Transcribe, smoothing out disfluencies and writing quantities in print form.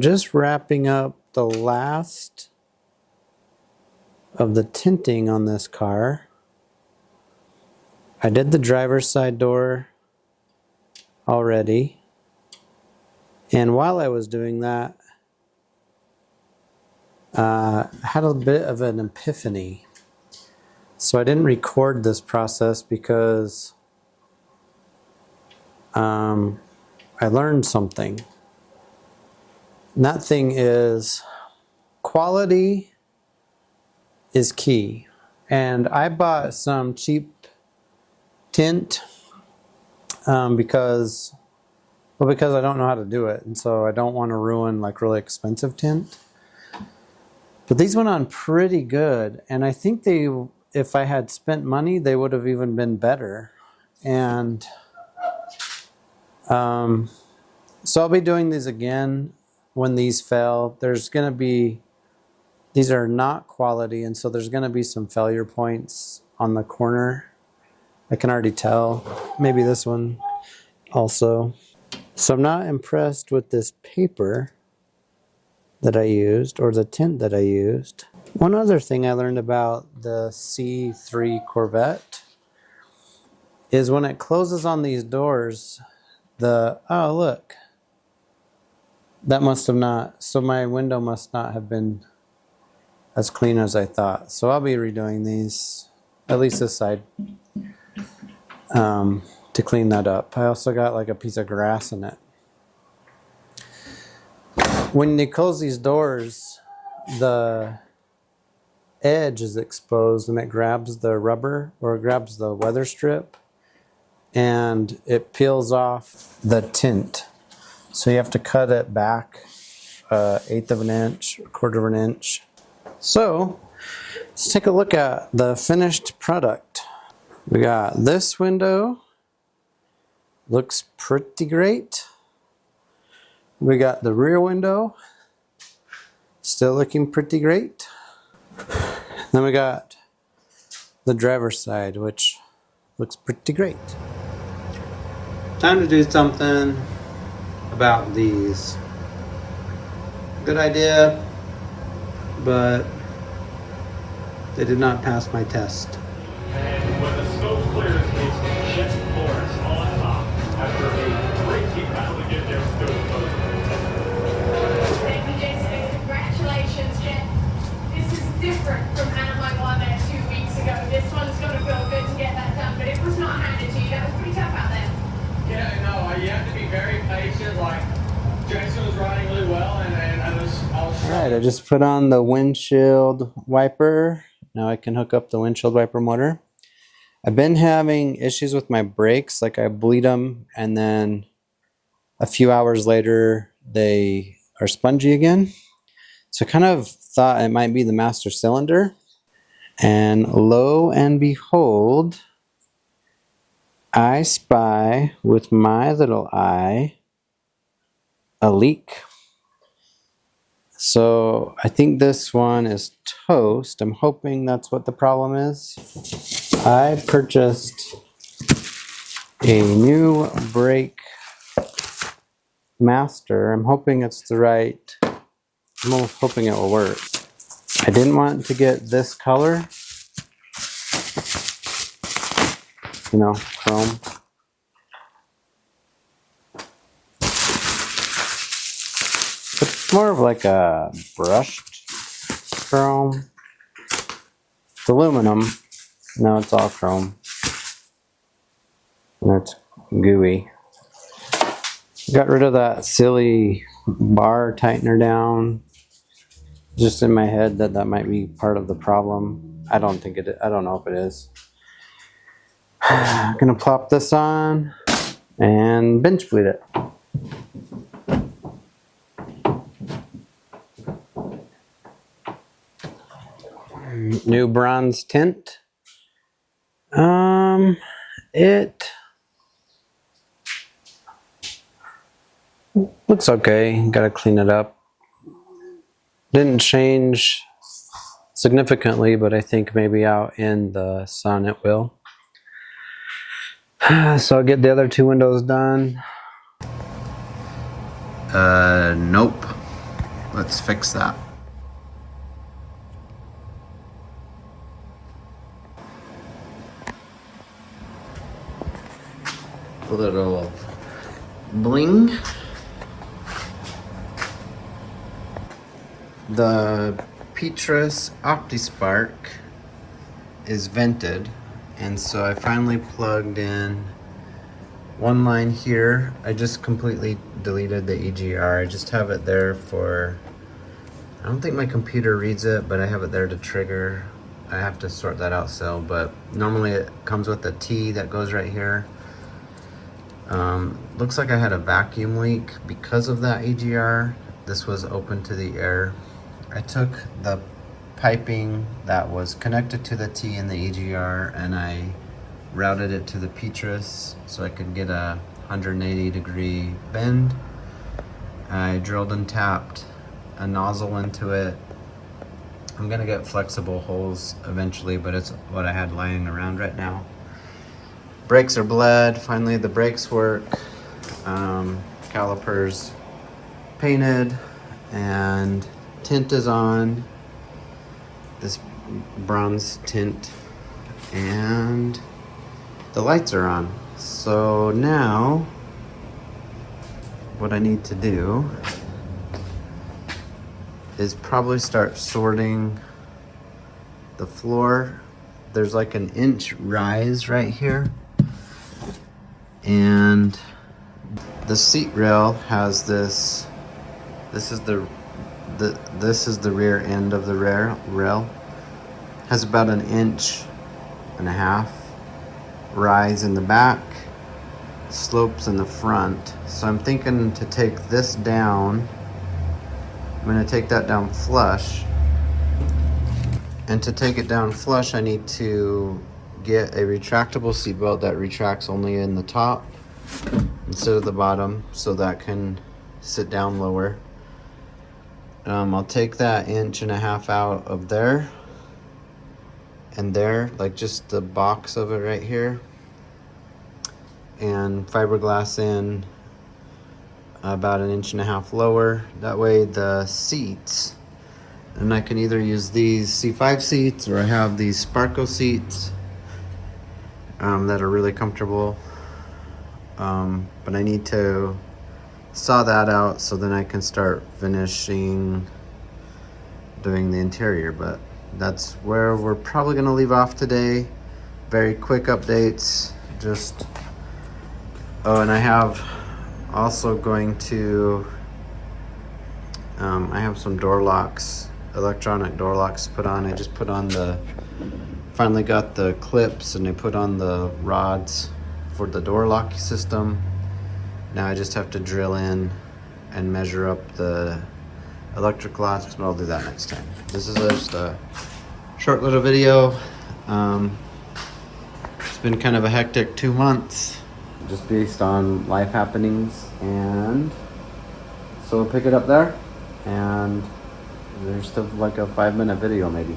just wrapping up the last of the tinting on this car. I did the driver's side door already, and while I was doing that, I had a bit of an epiphany. So I didn't record this process because I learned something. And that thing is quality is key. And I bought some cheap tint because I don't know how to do it, and so I don't want to ruin like really expensive tint. But these went on pretty good, and I think they, if I had spent money, they would have even been better. And so I'll be doing these again when these fail. There's going to be, these are not quality, and so there's going to be some failure points on the corner. I can already tell. Maybe this one also. So I'm not impressed with this paper that I used, or the tint that I used. One other thing I learned about the C3 Corvette is when it closes on these doors, oh look, that must have not, so my window must not have been as clean as I thought. So I'll be redoing these, at least this side, to clean that up. I also got like a piece of grass in it. When they close these doors, the edge is exposed and it grabs the rubber, or it grabs the weather strip, and it peels off the tint. So you have to cut it back 1/8 of an inch, 1/4 of an inch. So let's take a look at the finished product. We got this window, looks pretty great. We got the rear window, still looking pretty great. Then we got the driver's side, which looks pretty great. Time to do something about these. Good idea, but they did not pass my test. And when the smoke clears, it's Jet Force on top after a great team battle to get their scope. Thank you, Jason. Congratulations, Jet. This is different from handing my one there 2 weeks ago. This one's going to feel good to get that done, but it was not handed to you. That was pretty tough out there. Yeah, no, you have to be very patient. Like, Jason was riding really well, and I was Alright, I just put on the windshield wiper. Now I can hook up the windshield wiper motor. I've been having issues with my brakes, like I bleed them, and then a few hours later they are spongy again. So I kind of thought it might be the master cylinder. And lo and behold, I spy with my little eye a leak. So I think this one is toast. I'm hoping that's what the problem is. I purchased a new brake master. I'm hoping it's the right, I'm almost hoping it will work. I didn't want to get this color, you know, chrome. It's more of like a brushed chrome. It's aluminum. No, it's all chrome. And it's gooey. Got rid of that silly bar tightener down. Just in my head that might be part of the problem. I don't think it is. I don't know if it is. I'm gonna plop this on and bench bleed it. New bronze tint. It looks okay. Gotta clean it up. Didn't change significantly, but I think maybe out in the sun it will. So I'll get the other two windows done. Nope. let's fix that. A little bling. The Petris Optispark is vented, and so I finally plugged in one line here. I just completely deleted the EGR. I just have it there for, I don't think my computer reads it, but I have it there to trigger. I have to sort that out still, but normally it comes with a T that goes right here. Looks like I had a vacuum leak because of that EGR. This was open to the air. I took the piping that was connected to the T in the EGR and I routed it to the Petris so I could get a 180-degree bend. I drilled and tapped a nozzle into it. I'm gonna get flexible holes eventually, but it's what I had lying around right now. Brakes are bled. Finally, the brakes work. Calipers painted, and tint is on. This bronze tint, and the lights are on. So now, what I need to do is probably start sorting the floor. There's like an inch rise right here, and the seat rail has this. This is the rear end of the rail. Has about 1.5 inches rise in the back, slopes in the front. So I'm thinking to take this down. I'm going to take that down flush. And to take it down flush, I need to get a retractable seat belt that retracts only in the top instead of the bottom, so that can sit down lower. I'll take that 1.5 inches out of there and there, like just the box of it right here, and fiberglass in about 1.5 inches lower. That way the seats, and I can either use these C5 seats or I have these Sparko seats that are really comfortable. But I need to saw that out so then I can start finishing doing the interior. But that's where we're probably gonna leave off today. Very quick updates. Just, oh, and I have also going to, I have some door locks, electronic door locks put on. I just put on finally got the clips and I put on the rods for the door lock system. Now I just have to drill in and measure up the electric locks, but I'll do that next time. This is just a short little video. It's been kind of a hectic 2 months, just based on life happenings, and so we'll pick it up there, and there's still like a 5-minute video maybe.